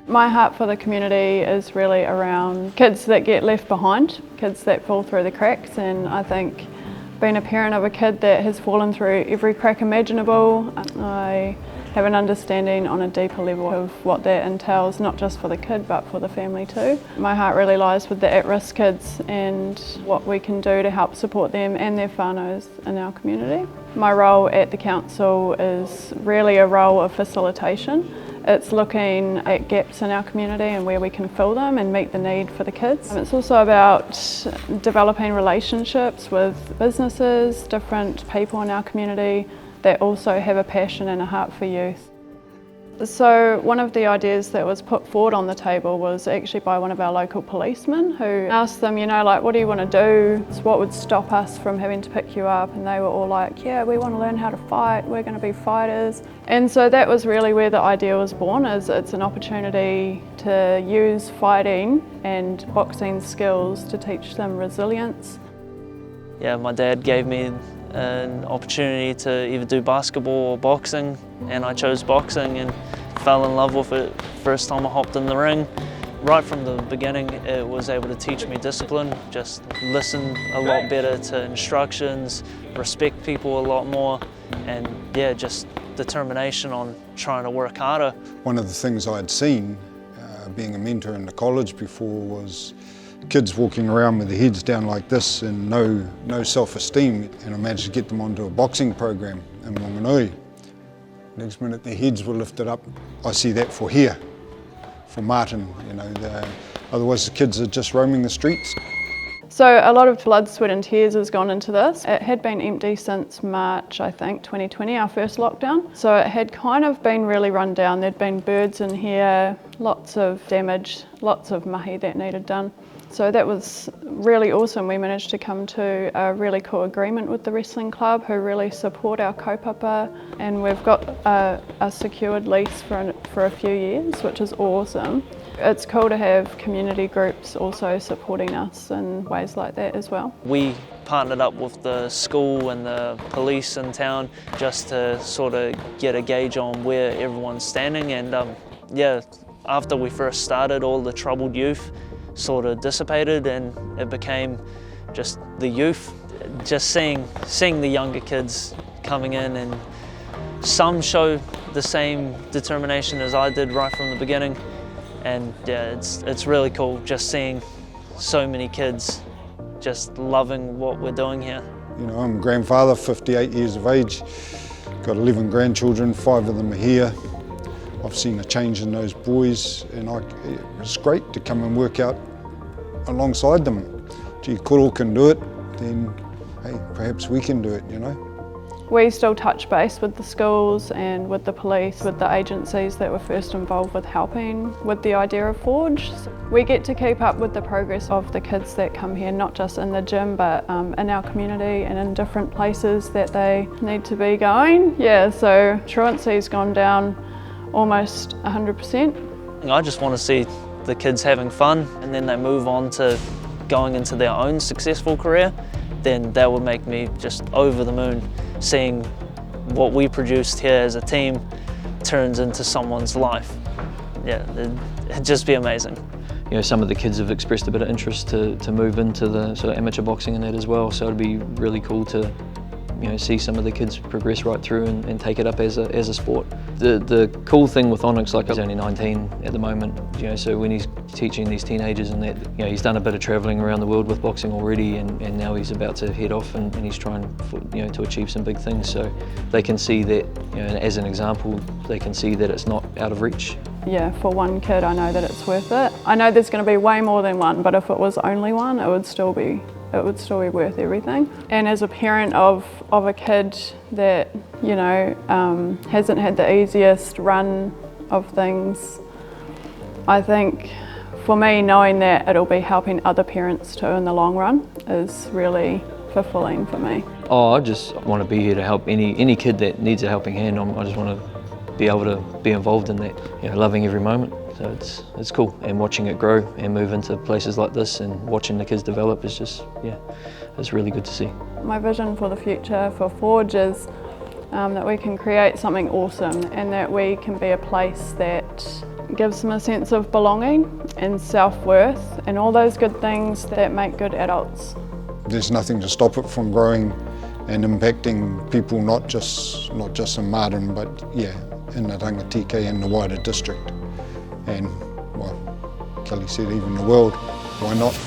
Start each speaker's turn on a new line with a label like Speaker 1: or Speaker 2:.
Speaker 1: My heart for the community is really around kids that get left behind, kids that fall through the cracks, and I think being a parent of a kid that has fallen through every crack imaginable, I have an understanding on a deeper level of what that entails, not just for the kid but for the family too. My heart really lies with the at-risk kids and what we can do to help support them and their whānaus in our community. My role at the council is really a role of facilitation. It's looking at gaps in our community and where we can fill them and meet the need for the kids. It's also about developing relationships with businesses, different people in our community that also have a passion and a heart for youth. So one of the ideas that was put forward on the table was actually by one of our local policemen, who asked them, like, what do you want to do? So what would stop us from having to pick you up? And they were all like, yeah, we want to learn how to fight, we're going to be fighters. And so that was really where the idea was born, is it's an opportunity to use fighting and boxing skills to teach them resilience.
Speaker 2: Yeah, my dad gave me an opportunity to either do basketball or boxing, and I chose boxing and fell in love with it first time I hopped in the ring. Right from the beginning it was able to teach me discipline, just listen a lot better to instructions, respect people a lot more, and yeah, just determination on trying to work harder.
Speaker 3: One of the things I'd seen being a mentor in the college before was kids walking around with their heads down like this and no self-esteem, and I managed to get them onto a boxing program in Whanganui. Next minute their heads were lifted up. I see that for here, for Marton, otherwise the kids are just roaming the streets.
Speaker 1: So a lot of blood, sweat and tears has gone into this. It had been empty since March, I think, 2020, our first lockdown. So it had kind of been really run down. There'd been birds in here, lots of damage, lots of mahi that needed done. So that was really awesome. We managed to come to a really cool agreement with the wrestling club, who really support our kaupapa, and we've got a secured lease for a few years, which is awesome. It's cool to have community groups also supporting us in ways like that as well.
Speaker 2: We partnered up with the school and the police in town just to sort of get a gauge on where everyone's standing, and yeah, after we first started, all the troubled youth sort of dissipated and it became just the youth. Just seeing the younger kids coming in, and some show the same determination as I did right from the beginning, and yeah, it's really cool just seeing so many kids just loving what we're doing here.
Speaker 3: I'm a grandfather, 58 years of age, got 11 grandchildren, 5 of them are here. I've seen a change in those boys, and it's great to come and work out alongside them. Gee, Koro can do it, then hey, perhaps we can do it,
Speaker 1: We still touch base with the schools and with the police, with the agencies that were first involved with helping with the idea of Forge. We get to keep up with the progress of the kids that come here, not just in the gym, but in our community and in different places that they need to be going. Yeah, so truancy's gone down almost 100%.
Speaker 2: I just want to see the kids having fun, and then they move on to going into their own successful career. Then that would make me just over the moon, seeing what we produced here as a team turns into someone's life. Yeah, it'd just be amazing.
Speaker 4: Some of the kids have expressed a bit of interest to move into the sort of amateur boxing and that as well, so it'd be really cool to see some of the kids progress right through and take it up as a sport. The cool thing with Onyx, like, he's only 19 at the moment, so when he's teaching these teenagers and that, he's done a bit of travelling around the world with boxing already, and now he's about to head off and he's trying to achieve some big things. So they can see that, as an example, they can see that it's not out of reach.
Speaker 1: Yeah, for one kid, I know that it's worth it. I know there's going to be way more than one, but if it was only one, it would still be worth everything. And as a parent of a kid that, hasn't had the easiest run of things, I think for me, knowing that it'll be helping other parents too in the long run is really fulfilling for me.
Speaker 4: I just want to be here to help any kid that needs a helping hand. I just want to be able to be involved in that, loving every moment. So it's cool, and watching it grow and move into places like this and watching the kids develop is just, it's really good to see.
Speaker 1: My vision for the future for Forge is that we can create something awesome, and that we can be a place that gives them a sense of belonging and self-worth and all those good things that make good adults.
Speaker 3: There's nothing to stop it from growing and impacting people, not just in Marton, but yeah, in the Rangitikei and the wider district. And well, Kelly said even the world, why not?